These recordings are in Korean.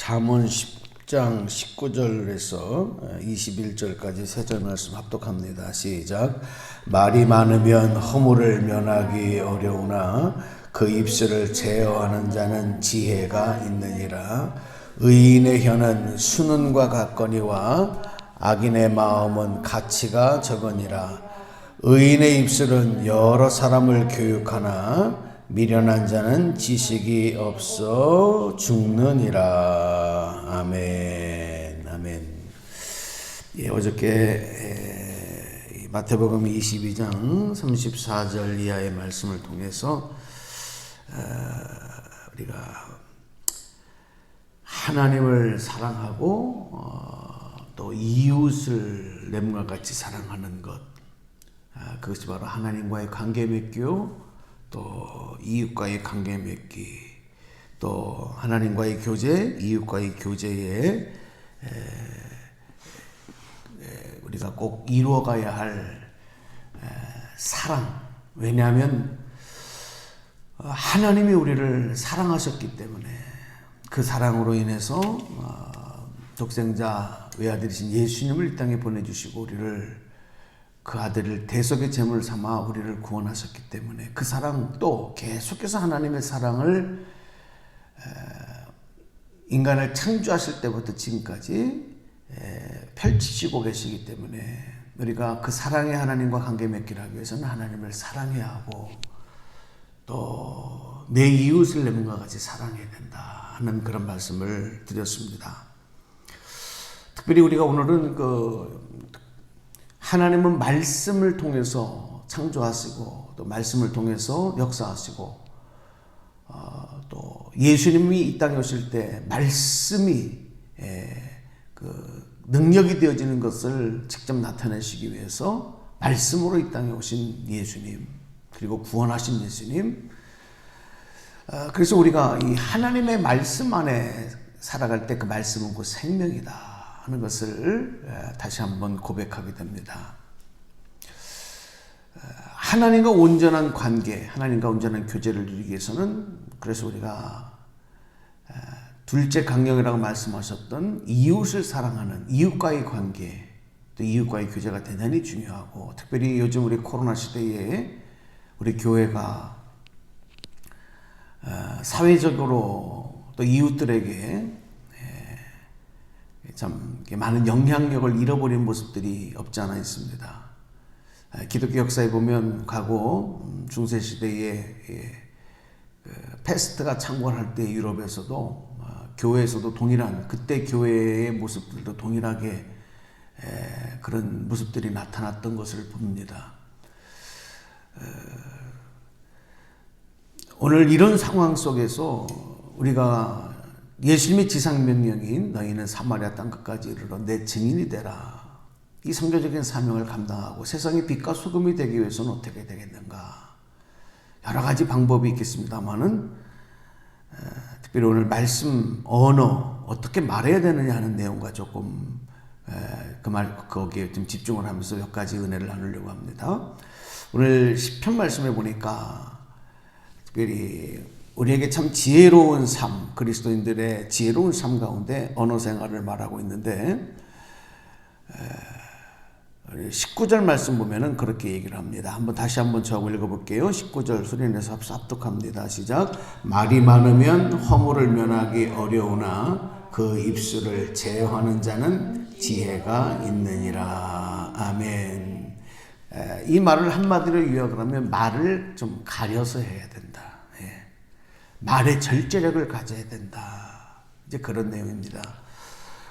잠언 10장 19절에서 21절까지 세 절 말씀 합독합니다. 시작. 말이 많으면 허물을 면하기 어려우나 그 입술을 제어하는 자는 지혜가 있느니라. 의인의 혀는 수는과 같거니와 악인의 마음은 가치가 적으니라. 의인의 입술은 여러 사람을 교육하나 미련한 자는 지식이 없어 죽느니라. 아멘. 아멘. 예, 어저께 마태복음 22장 34절 이하의 말씀을 통해서 우리가 하나님을 사랑하고 또 이웃을 내 몸과 같이 사랑하는 것, 그것이 바로 하나님과의 관계 맺기요, 또 이웃과의 관계 맺기, 또 하나님과의 교제, 이웃과의 교제에 우리가 꼭 이루어가야 할 사랑. 왜냐하면 하나님이 우리를 사랑하셨기 때문에 그 사랑으로 인해서 독생자 외아들이신 예수님을 이 땅에 보내주시고 우리를 그 아들을 대속의 제물 삼아 우리를 구원하셨기 때문에 그 사랑, 또 계속해서 하나님의 사랑을 인간을 창조하실 때부터 지금까지 펼치시고 계시기 때문에 우리가 그 사랑의 하나님과 관계 맺기를 하기 위해서는 하나님을 사랑해야 하고 또 내 이웃을 내 몸과 같이 사랑해야 된다 하는 그런 말씀을 드렸습니다. 특별히 우리가 오늘은 하나님은 말씀을 통해서 창조하시고 또 말씀을 통해서 역사하시고 또 예수님이 이 땅에 오실 때 말씀이 그 능력이 되어지는 것을 직접 나타내시기 위해서 말씀으로 이 땅에 오신 예수님, 그리고 구원하신 예수님, 그래서 우리가 이 하나님의 말씀 안에 살아갈 때 그 말씀은 곧 생명이다 하는 것을 다시 한번 고백하게 됩니다. 하나님과 온전한 관계, 하나님과 온전한 교제를 누리기 위해서는, 그래서 우리가 둘째 강령이라고 말씀하셨던 이웃을 사랑하는 이웃과의 관계, 또 이웃과의 교제가 대단히 중요하고, 특별히 요즘 우리 코로나 시대에 우리 교회가 사회적으로 또 이웃들에게 참 많은 영향력을 잃어버린 모습들이 없지 않아 있습니다. 기독교 역사에 보면 과거 중세시대에 패스트가 창궐할 때 유럽에서도 교회에서도 동일한, 그때 교회의 모습들도 동일하게 그런 모습들이 나타났던 것을 봅니다. 오늘 이런 상황 속에서 우리가 예수님의 지상명령인 너희는 사마리아 땅끝까지 이르러 내 증인이 되라, 이 선교적인 사명을 감당하고 세상의 빛과 소금이 되기 위해서는 어떻게 되겠는가. 여러 가지 방법이 있겠습니다만은 특별히 오늘 말씀 언어, 어떻게 말해야 되느냐 하는 내용과 조금 거기에 좀 집중을 하면서 몇 가지 은혜를 나누려고 합니다. 오늘 시편 말씀에 보니까 특별히 우리에게 참 지혜로운 삶, 그리스도인들의 지혜로운 삶 가운데 언어 생활을 말하고 있는데 19절 말씀 보면은 그렇게 얘기를 합니다. 다시 한번 저하고 읽어볼게요. 19절 소리내서 합독합니다. 시작. 말이 많으면 허물을 면하기 어려우나 그 입술을 제어하는 자는 지혜가 있느니라. 아멘. 이 말을 한마디로 요약을 하면 말을 좀 가려서 해야 된다. 말의 절제력을 가져야 된다. 이제 그런 내용입니다.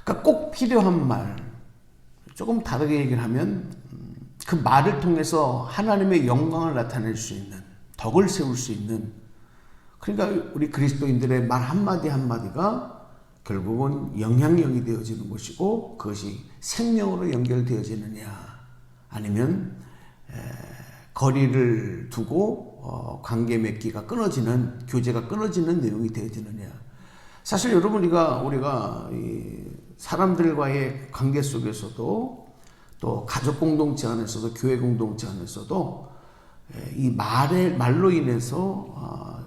그러니까 꼭 필요한 말, 조금 다르게 얘기를 하면 그 말을 통해서 하나님의 영광을 나타낼 수 있는, 덕을 세울 수 있는, 그러니까 우리 그리스도인들의 말 한마디 한마디가 결국은 영향력이 되어지는 것이고, 그것이 생명으로 연결되어지느냐 아니면 거리를 두고 관계 맺기가 끊어지는, 교제가 끊어지는 내용이 되어지느냐. 사실 여러분, 우리가 이 사람들과의 관계 속에서도, 또 가족 공동체 안에서도, 교회 공동체 안에서도 이 말로 인해서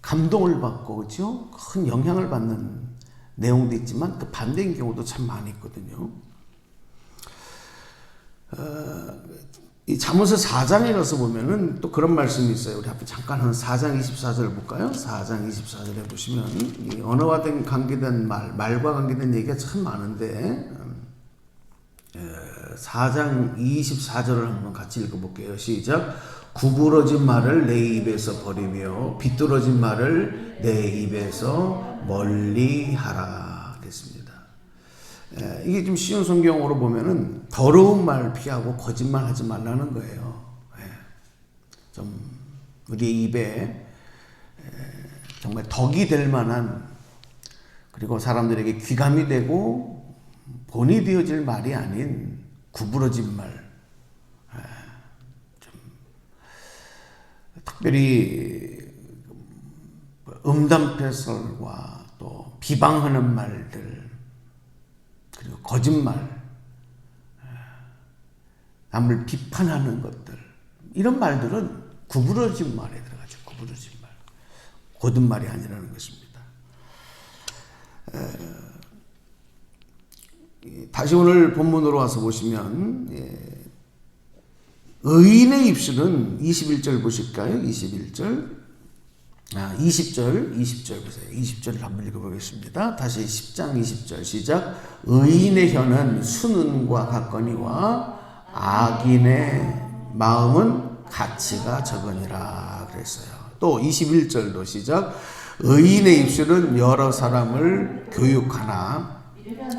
감동을 받고, 그렇죠? 큰 영향을 받는 내용도 있지만 그 반대인 경우도 참 많이 있거든요. 이 잠언서 4장에 가서 보면은 또 그런 말씀이 있어요. 우리 앞에 잠깐 한 4장 24절 볼까요? 4장 24절에 보시면 이 언어와 관계된 말과 관계된 얘기가 참 많은데 4장 24절을 한번 같이 읽어볼게요. 시작. 구부러진 말을 내 입에서 버리며 비뚤어진 말을 내 입에서 멀리하라 그랬습니다. 이게 좀 쉬운 성경으로 보면은 더러운 말 피하고 거짓말 하지 말라는 거예요. 좀 우리 입에 정말 덕이 될 만한, 그리고 사람들에게 귀감이 되고 본이 되어질 말이 아닌 구부러진 말, 좀 특별히 음담패설과 또 비방하는 말들, 그리고 거짓말, 남을 비판하는 것들, 이런 말들은 구부러진 말에 들어가죠. 구부러진 말, 고든 말이 아니라는 것입니다. 다시 오늘 본문으로 와서 보시면 의인의 입술은 21절 보실까요? 21절 20절 보세요. 20절을 한번 읽어보겠습니다. 다시 10장 20절 시작. 의인의 혀는 순은과 같거니와 악인의 마음은 가치가 적으니라 그랬어요. 또 21절도 시작. 의인의 입술은 여러 사람을 교육하나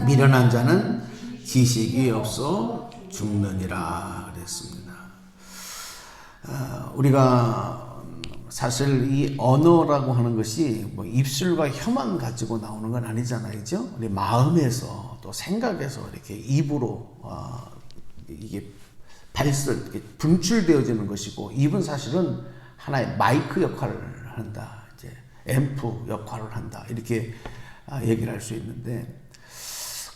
미련한 자는 지식이 없어 죽느니라 그랬습니다. 우리가 사실 이 언어라고 하는 것이 뭐 입술과 혀만 가지고 나오는 건 아니잖아요. 우리 마음에서 또 생각에서 이렇게 입으로 이게 이렇게 분출되어지는 것이고, 입은 사실은 하나의 마이크 역할을 한다. 이제 앰프 역할을 한다. 이렇게 얘기를 할 수 있는데,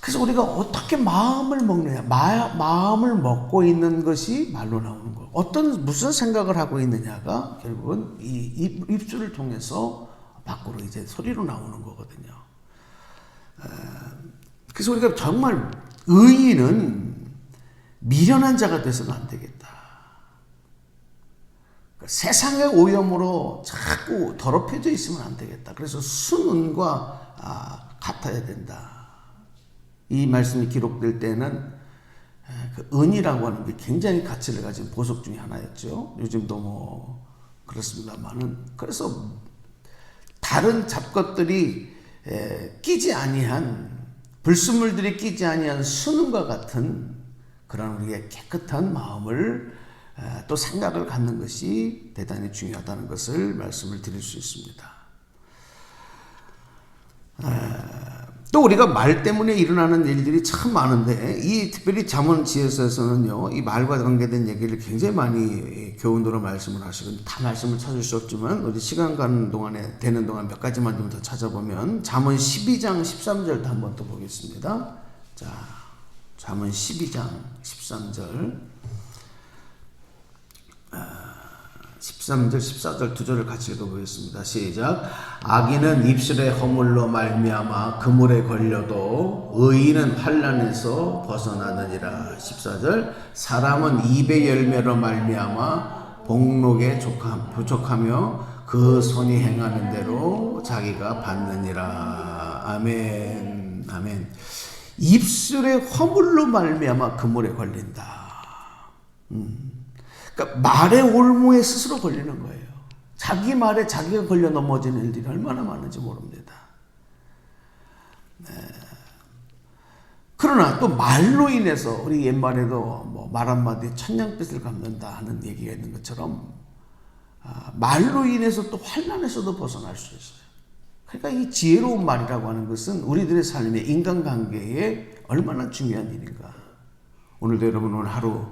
그래서 우리가 어떻게 마음을 먹느냐, 마음을 먹고 있는 것이 말로 나오는 거. 무슨 생각을 하고 있느냐가 결국은 이 입술을 통해서 밖으로 이제 소리로 나오는 거거든요. 그래서 우리가 정말 의인은 미련한 자가 돼서는 안 되겠다. 세상의 오염으로 자꾸 더럽혀져 있으면 안 되겠다. 그래서 순은과 같아야 된다. 이 말씀이 기록될 때는 그 은이라고 하는 게 굉장히 가치를 가진 보석 중에 하나였죠. 요즘도 뭐 그렇습니다만은, 그래서 다른 잡것들이 끼지 아니한, 불순물들이 끼지 아니한 순은과 같은 그런 우리의 깨끗한 마음을 또 생각을 갖는 것이 대단히 중요하다는 것을 말씀을 드릴 수 있습니다. 또 우리가 말 때문에 일어나는 일들이 참 많은데, 이 특별히 잠언지에서는요, 이 말과 관계된 얘기를 굉장히 많이 교훈으로 말씀을 하시고, 다 말씀을 찾을 수 없지만 우리 시간 가는 동안에 되는 동안 몇 가지만 좀 더 찾아보면 잠언 12장 13절도 한번 또 보겠습니다. 자, 잠언 12장 13절 13절, 14절 두 절을 같이 읽어보겠습니다. 시작. 악인은 입술의 허물로 말미암아 그물에 걸려도 의인은 환난에서 벗어나느니라. 14절. 사람은 입의 열매로 말미암아 복록에 부족하며 그 손이 행하는 대로 자기가 받느니라. 아멘. 아멘. 입술의 허물로 말미암아 그물에 걸린다. 그러니까 말의 올무에 스스로 걸리는 거예요. 자기 말에 자기가 걸려 넘어지는 일들이 얼마나 많은지 모릅니다. 네. 그러나 또 말로 인해서, 우리 옛말에도 뭐 말 한마디에 천냥빚을 갚는다 하는 얘기가 있는 것처럼 말로 인해서 또 환난에서도 벗어날 수 있어요. 그러니까 이 지혜로운 말이라고 하는 것은 우리들의 삶의 인간관계에 얼마나 중요한 일인가. 오늘도 여러분 오늘 하루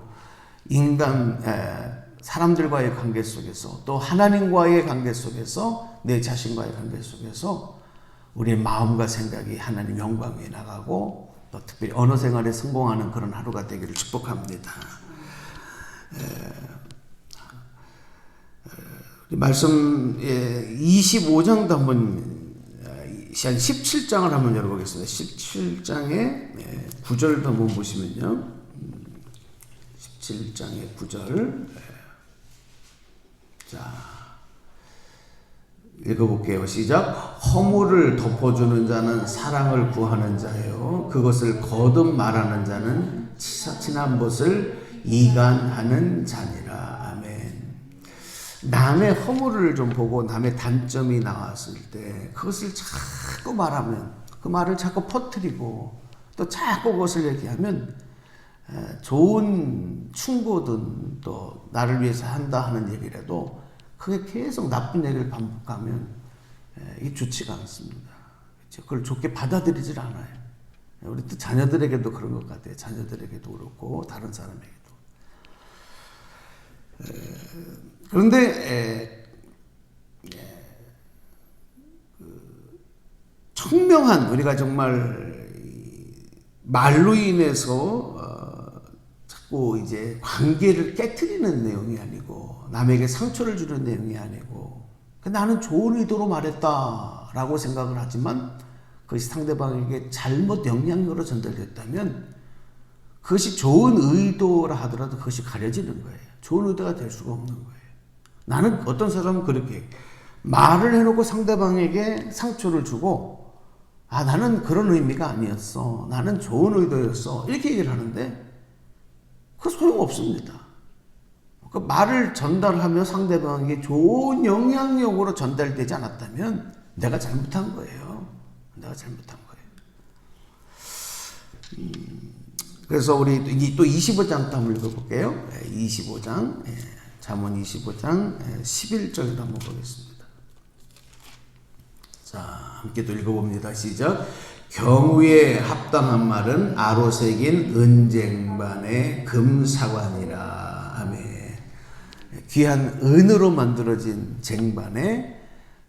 사람들과의 관계 속에서, 또 하나님과의 관계 속에서, 내 자신과의 관계 속에서 우리의 마음과 생각이 하나님 영광 위에 나가고, 또 특별히 언어 생활에 성공하는 그런 하루가 되기를 축복합니다. 말씀 25장도 한번 시간 17장을 한번 열어보겠습니다. 17장의 9절도 한번 보시면요. 17장의 9절. 자, 읽어볼게요. 시작. 허물을 덮어주는 자는 사랑을 구하는 자요. 그것을 거듭 말하는 자는 친한 것을 이간하는 자니라. 아멘. 남의 허물을 좀 보고 남의 단점이 나왔을 때 그것을 자꾸 말하면, 그 말을 자꾸 퍼뜨리고 또 자꾸 그것을 얘기하면 좋은 충고든 또 나를 위해서 한다 하는 얘기라도 그게 계속 나쁜 얘기를 반복하면 이게 좋지가 않습니다. 그걸 좋게 받아들이질 않아요. 우리 또 자녀들에게도 그런 것 같아요. 자녀들에게도 그렇고 다른 사람에게도. 그런데 청명한, 우리가 정말 말로 인해서 자꾸 이제 관계를 깨트리는 내용이 아니고 남에게 상처를 주는 내용이 아니고 나는 좋은 의도로 말했다라고 생각을 하지만 그것이 상대방에게 잘못 영향으로 전달됐다면 그것이 좋은 의도라 하더라도 그것이 가려지는 거예요. 좋은 의도가 될 수가 없는 거예요. 나는, 어떤 사람은 그렇게 말을 해놓고 상대방에게 상처를 주고 나는 그런 의미가 아니었어, 나는 좋은 의도였어, 이렇게 얘기를 하는데 그 소용없습니다. 그 말을 전달하며 상대방에게 좋은 영향력으로 전달되지 않았다면 내가 잘못한 거예요. 내가 잘못한 거예요. 그래서 우리 또 25장 또 한번 읽어볼게요. 25장, 잠언 25장 11절도 한번 보겠습니다. 자, 함께 또 읽어봅니다. 시작. 경우에 합당한 말은 아로 새긴 은쟁반의 금사관이라. 아멘. 귀한 은으로 만들어진 쟁반에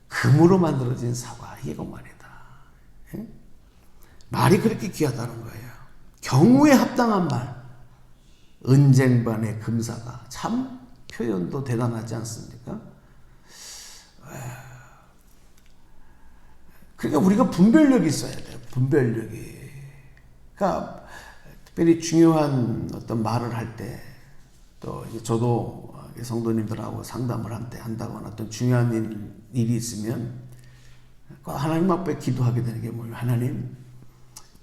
금으로 만들어진 사과, 이거 말이다. 말이 그렇게 귀하다는 거예요. 경우에 합당한 말, 은쟁반의 금사과. 참 표현도 대단하지 않습니까? 그러니까 우리가 분별력이 있어야 돼요. 분별력이. 그러니까 특별히 중요한 어떤 말을 할 때, 또 저도 성도님들하고 상담을 한다거나 어떤 중요한 일이 있으면 하나님 앞에 기도하게 되는 게 뭐예요? 하나님,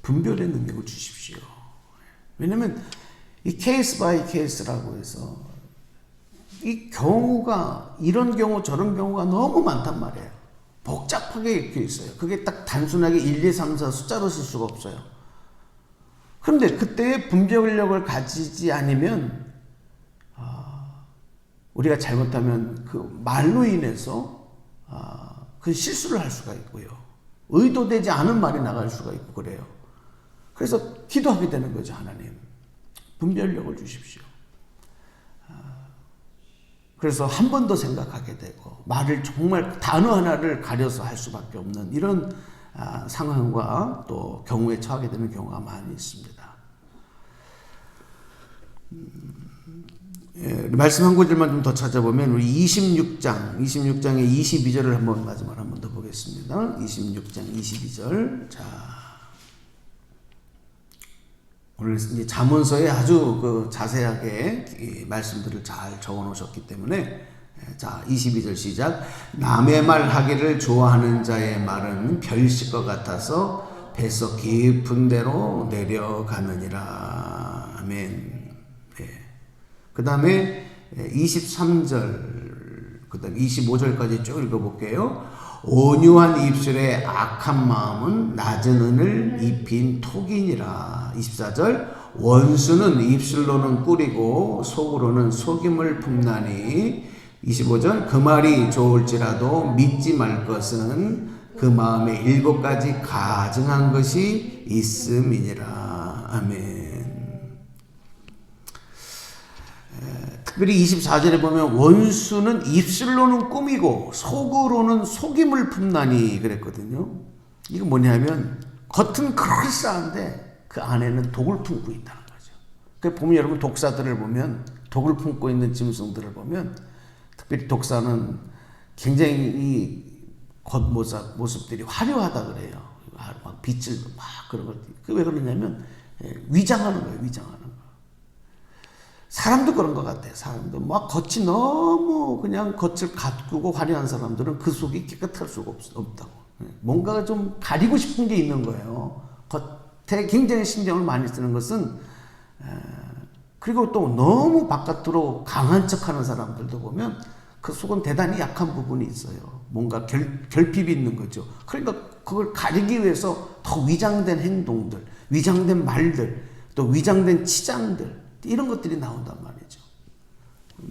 분별의 능력을 주십시오. 왜냐면 이 케이스 바이 케이스라고 해서 이 경우가, 이런 경우 저런 경우가 너무 많단 말이에요. 복잡하게 읽혀 있어요. 그게 딱 단순하게 1, 2, 3, 4 숫자로 쓸 수가 없어요. 그런데 그때의 분별력을 가지지 않으면 우리가 잘못하면 그 말로 인해서 그 실수를 할 수가 있고요. 의도되지 않은 말이 나갈 수가 있고 그래요. 그래서 기도하게 되는 거죠. 하나님, 분별력을 주십시오. 그래서 한 번 더 생각하게 되고 말을 정말 단어 하나를 가려서 할 수밖에 없는 이런 상황과 또 경우에 처하게 되는 경우가 많이 있습니다. 말씀 한 구절만 좀 더 찾아보면 우리 26장의 22절을 한번 마지막으로 한 번 더 보겠습니다. 26장 22절. 자, 오늘 이제 잠언서에 아주 그 자세하게 이 말씀들을 잘 적어 놓으셨기 때문에, 자, 22절 시작. 남의 말 하기를 좋아하는 자의 말은 별식과 같아서 배서 깊은 데로 내려가느니라. 아멘. 그 다음에 23절, 그 다음에 25절까지 쭉 읽어볼게요. 온유한 입술에 악한 마음은 낮은 은을 입힌 톡이니라. 24절. 원수는 입술로는 꿀이고 속으로는 속임을 품나니. 25절. 그 말이 좋을지라도 믿지 말 것은 그 마음에 7가지 가증한 것이 있음이니라. 아멘. 특별히 24절에 보면 원수는 입술로는 꾸미고 속으로는 속임을 품나니 그랬거든요. 이거 뭐냐면 겉은 그럴싸한데 그 안에는 독을 품고 있다는 거죠. 그 보면 여러분 독사들을 보면, 독을 품고 있는 짐승들을 보면, 특별히 독사는 굉장히 겉모습들이 화려하다 그래요. 막 빛을 막 그런 것. 왜 그러냐면 위장하는 거예요. 위장하는 거. 사람도 그런 것 같아요. 사람도 막 겉이 너무 그냥 겉을 가꾸고 화려한 사람들은 그 속이 깨끗할 수가 없다고. 뭔가 좀 가리고 싶은 게 있는 거예요. 겉에 굉장히 신경을 많이 쓰는 것은 그리고 또 너무 바깥으로 강한 척하는 사람들도 보면 그 속은 대단히 약한 부분이 있어요. 뭔가 결핍이 있는 거죠. 그러니까 그걸 가리기 위해서 더 위장된 행동들, 위장된 말들, 또 위장된 치장들 이런 것들이 나온단 말이죠.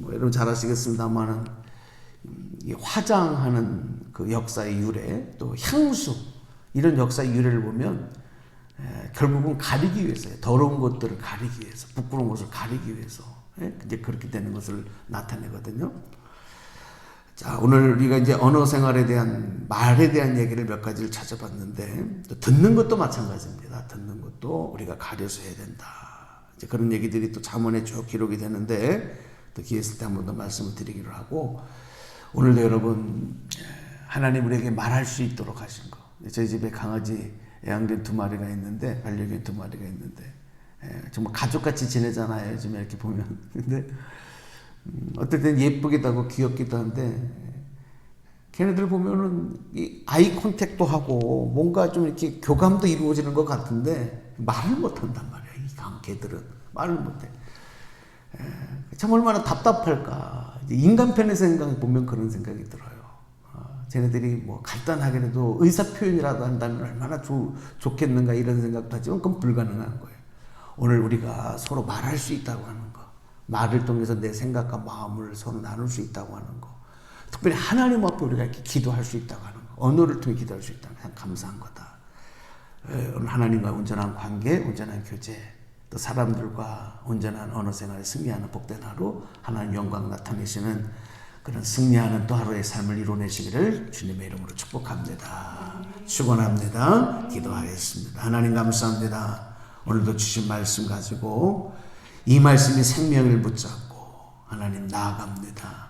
여러분 잘 아시겠습니다만은 화장하는 그 역사의 유래, 또 향수 이런 역사의 유래를 보면 결국은 가리기 위해서요. 더러운 것들을 가리기 위해서, 부끄러운 것을 가리기 위해서 이제 그렇게 되는 것을 나타내거든요. 자, 오늘 우리가 이제 언어 생활에 대한 말에 대한 얘기를 몇 가지를 찾아봤는데 또 듣는 것도 마찬가지입니다. 듣는 것도 우리가 가려서 해야 된다. 이제 그런 얘기들이 또 잠언에 쭉 기록이 되는데 또 기회 있을 때 한 번 더 말씀을 드리기로 하고 오늘도 여러분 하나님 우리에게 말할 수 있도록 하신 거. 저희 집에 강아지 애완견 2마리가 있는데 반려견 2마리가 있는데 정말 가족같이 지내잖아요. 요즘에 이렇게 보면. 근데 어떨 땐 예쁘기도 하고 귀엽기도 한데 걔네들 보면은 이 아이 컨택도 하고 뭔가 좀 이렇게 교감도 이루어지는 것 같은데 말을 못한단 말이야. 이 개들은 말을 못해. 참 얼마나 답답할까. 인간 편에서 생각해 보면 그런 생각이 들어요. 쟤네들이 뭐 간단하게라도 의사 표현이라도 한다면 얼마나 좋겠는가 이런 생각도 하지만 그건 불가능한 거예요. 오늘 우리가 서로 말할 수 있다고 하는 거, 말을 통해서 내 생각과 마음을 서로 나눌 수 있다고 하는 거, 특별히 하나님 앞에 우리가 이렇게 기도할 수 있다고 하는 거, 언어를 통해 기도할 수 있다는 거 참 감사한 거다. 오늘 하나님과 온전한 관계, 온전한 교제, 또 사람들과 온전한 언어 생활에 승리하는 복된 하루, 하나님 영광 나타내시는 그런 승리하는 또 하루의 삶을 이루어내시기를 주님의 이름으로 축복합니다. 축원합니다. 기도하겠습니다. 하나님 감사합니다. 오늘도 주신 말씀 가지고 이 말씀이 생명을 붙잡고 하나님 나아갑니다.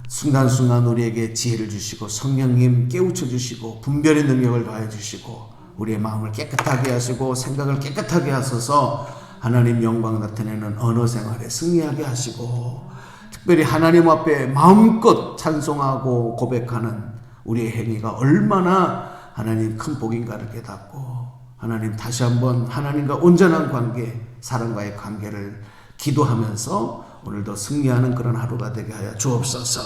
순간순간 우리에게 지혜를 주시고 성령님 깨우쳐 주시고 분별의 능력을 더해 주시고 우리의 마음을 깨끗하게 하시고 생각을 깨끗하게 하셔서 하나님 영광 나타내는 언어 생활에 승리하게 하시고 특별히 하나님 앞에 마음껏 찬송하고 고백하는 우리의 행위가 얼마나 하나님 큰 복인가를 깨닫고 하나님 다시 한번 하나님과 온전한 관계, 사랑과의 관계를 기도하면서 오늘도 승리하는 그런 하루가 되게 하여 주옵소서.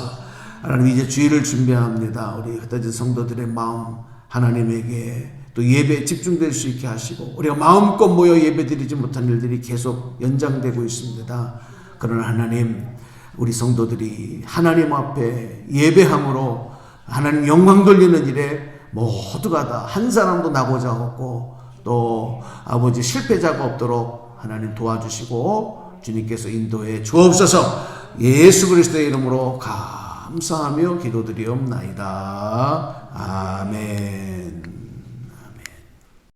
하나님 이제 주일을 준비합니다. 우리 흩어진 성도들의 마음 하나님에게 또 예배에 집중될 수 있게 하시고 우리가 마음껏 모여 예배드리지 못한 일들이 계속 연장되고 있습니다. 그러나 하나님 우리 성도들이 하나님 앞에 예배함으로 하나님 영광 돌리는 일에 모두가 다 한 사람도 나고자 없고 또 아버지 실패자가 없도록 하나님 도와주시고 주님께서 인도해 주옵소서. 예수 그리스도의 이름으로 감사하며 기도드리옵나이다. 아멘.